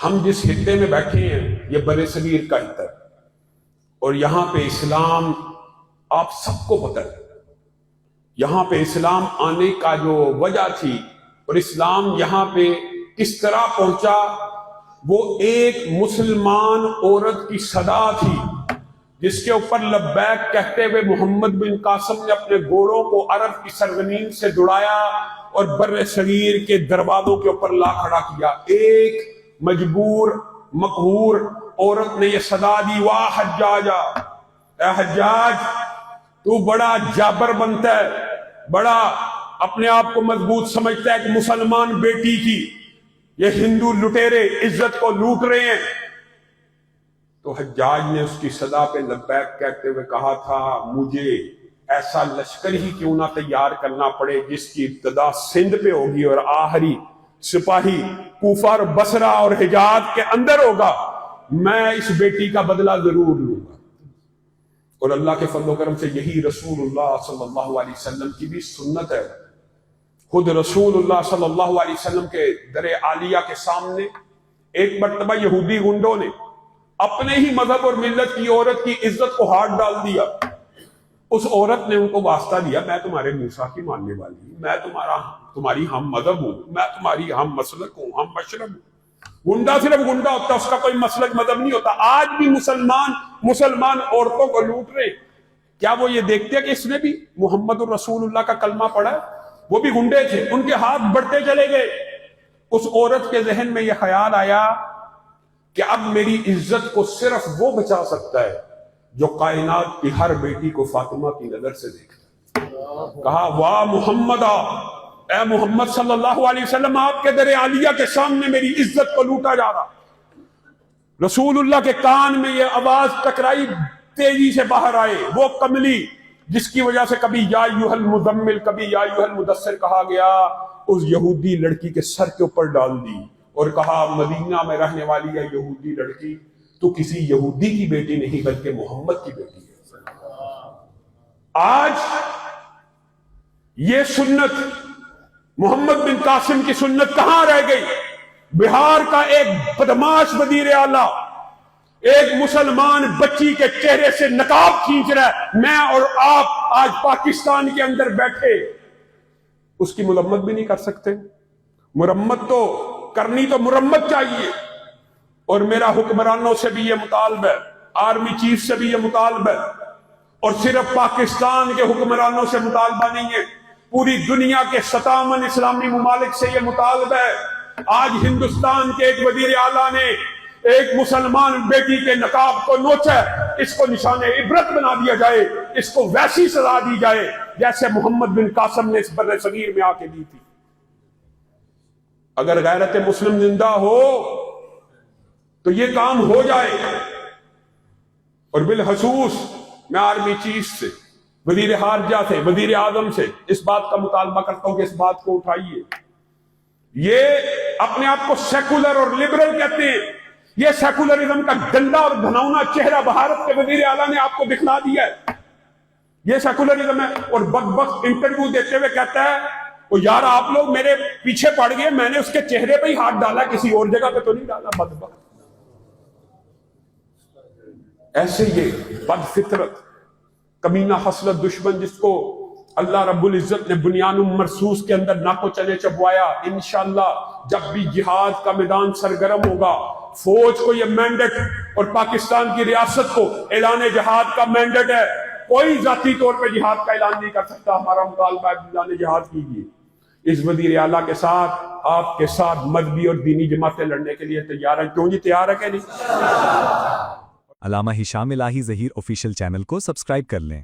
ہم جس خطے میں بیٹھے ہیں یہ بر صغیر کا خطہ ہے، اور یہاں پہ اسلام آپ سب کو پتہ ہے، یہاں پہ اسلام آنے کا جو وجہ تھی اور اسلام یہاں پہ کس طرح پہنچا، وہ ایک مسلمان عورت کی صدا تھی جس کے اوپر لبیک کہتے ہوئے محمد بن قاسم نے اپنے گھوڑوں کو عرب کی سرزمین سے دوڑایا اور بر صغیر کے دروازوں کے اوپر لا کھڑا کیا۔ ایک مجبور مقہور عورت نے یہ صدا دی، واہ حجاجا، اے حجاج تو بڑا جابر بنتا ہے، بڑا اپنے آپ کو مضبوط سمجھتا ہے کہ مسلمان بیٹی کی یہ ہندو لٹیرے عزت کو لوٹ رہے ہیں۔ تو حجاج نے اس کی صدا پہ لبیک کہتے ہوئے کہا تھا، مجھے ایسا لشکر ہی کیوں نہ تیار کرنا پڑے جس کی ابتدا سندھ پہ ہوگی اور آخری سپاہی کوفہ اور بصرہ اور حجاز کے اندر ہوگا، میں اس بیٹی کا بدلہ ضرور لوں گا۔ اور اللہ کے فضل و کرم سے یہی رسول اللہ صلی اللہ علیہ وسلم کی بھی سنت ہے۔ خود رسول اللہ صلی اللہ علیہ وسلم کے در عالیہ کے سامنے ایک مرتبہ یہودی گنڈوں نے اپنے ہی مذہب اور ملت کی عورت کی عزت کو ہاتھ ڈال دیا۔ اس عورت نے ان کو واسطہ دیا، میں تمہارے موسیٰ کی ماننے والی ہوں، میں تمہاری ہم مذہب ہوں، میں تمہاری ہم مسلک ہوں، ہم مشرب ہوں۔ گنڈا صرف گنڈا ہوتا، اس کا کوئی مسلک مذہب نہیں ہوتا۔ آج بھی مسلمان عورتوں کو لوٹ رہے، کیا وہ یہ دیکھتے کہ اس نے بھی محمد الرسول اللہ کا کلمہ پڑھا ہے؟ وہ بھی گنڈے تھے، ان کے ہاتھ بڑھتے چلے گئے۔ اس عورت کے ذہن میں یہ خیال آیا کہ اب میری عزت کو صرف وہ بچا سکتا ہے جو کائنات کی ہر بیٹی کو فاطمہ کی نظر سے دیکھتا ہے۔ کہا، واہ محمد، اے محمد صلی اللہ علیہ وسلم، آپ کے در عالیہ کے سامنے میری عزت کو لوٹا جا رہا۔ رسول اللہ کے کان میں یہ آواز ٹکرائی، تیزی سے باہر آئے وہ کملی جس کی وجہ سے کبھی یا ایھا المزمل، کبھی یا ایھا المدثر کہا گیا، اس یہودی لڑکی کے سر کے اوپر ڈال دی اور کہا، مدینہ میں رہنے والی ہے یہودی لڑکی، تو کسی یہودی کی بیٹی نہیں بلکہ محمد کی بیٹی ہے۔ آج یہ سنت محمد بن قاسم کی سنت کہاں رہ گئی؟ بہار کا ایک بدماش وزیر اعلیٰ ایک مسلمان بچی کے چہرے سے نقاب کھینچ رہا ہے، میں اور آپ آج پاکستان کے اندر بیٹھے اس کی مرمت بھی نہیں کر سکتے۔ مرمت تو کرنی تو مرمت چاہیے، اور میرا حکمرانوں سے بھی یہ مطالبہ ہے، آرمی چیف سے بھی یہ مطالبہ ہے، اور صرف پاکستان کے حکمرانوں سے مطالبہ نہیں ہے، پوری دنیا کے 57 اسلامی ممالک سے یہ مطالبہ ہے۔ آج ہندوستان کے ایک وزیر اعلیٰ نے ایک مسلمان بیٹی کے نقاب کو نوچا، اس کو نشان عبرت بنا دیا جائے، اس کو ویسی سزا دی جائے جیسے محمد بن قاسم نے اس بر صغیر میں آ کے دی تھی۔ اگر غیرت مسلم زندہ ہو تو یہ کام ہو جائے۔ اور بالخصوص میں آرمی چیف سے، وزیر خارجہ سے، وزیر اعظم سے اس بات کا مطالبہ کرتا ہوں کہ اس بات کو اٹھائیے۔ یہ اپنے آپ کو سیکولر اور لبرل کہتے ہیں، یہ سیکولرزم کا گندا اور گھناؤنا چہرہ بھارت کے وزیر اعلیٰ نے آپ کو دکھلا دیا ہے، یہ سیکولرزم ہے۔ اور بدبخت انٹرویو دیتے ہوئے کہتا ہے، وہ یار آپ لوگ میرے پیچھے پڑ گئے، میں نے اس کے چہرے پہ ہی ہاتھ ڈالا، کسی اور جگہ پہ تو نہیں ڈالا۔ بدبخت، ایسے یہ بد فطرت کمینہ خصلت دشمن جس کو اللہ رب العزت نے بنیان مرصوص کے اندر ناکو چنے چبوایا، انشاءاللہ جب بھی جہاد کا میدان سرگرم ہوگا، فوج کو یہ مینڈیٹ اور پاکستان کی ریاست کو اعلان جہاد کا مینڈیٹ ہے، کوئی ذاتی طور پہ جہاد کا اعلان نہیں کر سکتا۔ ہمارا مطالبہ ہے اعلان جہاد کیجیے۔ اس وزیر اعلیٰ کے ساتھ، آپ کے ساتھ مذہبی اور دینی جماعتیں لڑنے کے لیے تیار ہیں، کیوں جی تیار ہے کہ نہیں؟ علامہ ہشام الہی ظہیر آفیشیل چینل کو سبسکرائب کر لیں۔